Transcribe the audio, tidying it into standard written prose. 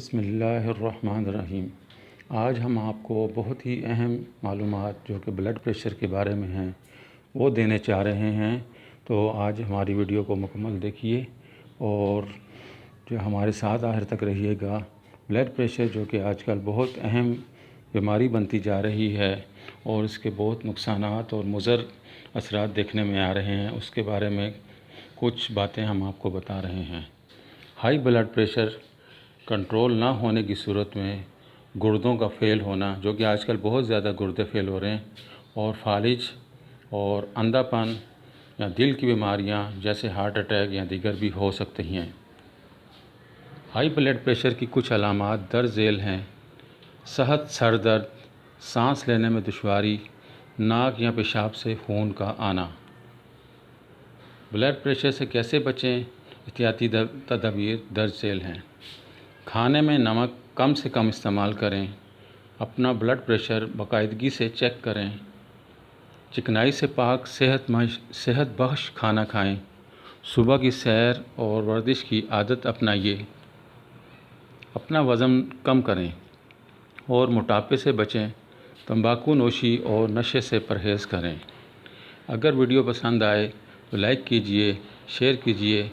بسم اللہ الرحمن الرحیم۔ آج ہم آپ کو بہت ہی اہم معلومات جو کہ بلڈ پریشر کے بارے میں ہیں وہ دینے چاہ رہے ہیں، تو آج ہماری ویڈیو کو مکمل دیکھیے اور جو ہمارے ساتھ آخر تک رہیے گا۔ بلڈ پریشر جو کہ آج کل بہت اہم بیماری بنتی جا رہی ہے اور اس کے بہت نقصانات اور مضر اثرات دیکھنے میں آ رہے ہیں، اس کے بارے میں کچھ باتیں ہم آپ کو بتا رہے ہیں۔ ہائی بلڈ پریشر کنٹرول نہ ہونے کی صورت میں گردوں کا فیل ہونا، جو کہ آج کل بہت زیادہ گردے فیل ہو رہے ہیں، اور فالج اور اندھا پن یا دل کی بیماریاں جیسے ہارٹ اٹیک یا دیگر بھی ہو سکتی ہیں۔ ہائی بلڈ پریشر کی کچھ علامات درج ذیل ہیں: سخت سر درد، سانس لینے میں دشواری، ناک یا پیشاب سے خون کا آنا۔ بلڈ پریشر سے کیسے بچیں؟ احتیاطی تدابیر درج ذیل ہیں: کھانے میں نمک کم سے کم استعمال کریں، اپنا بلڈ پریشر باقاعدگی سے چیک کریں، چکنائی سے پاک صحت بخش کھانا کھائیں، صبح کی سیر اور ورزش کی عادت اپنائیے، اپنا وزن کم کریں اور موٹاپے سے بچیں، تمباکو نوشی اور نشے سے پرہیز کریں۔ اگر ویڈیو پسند آئے تو لائک کیجیے، شیئر کیجیے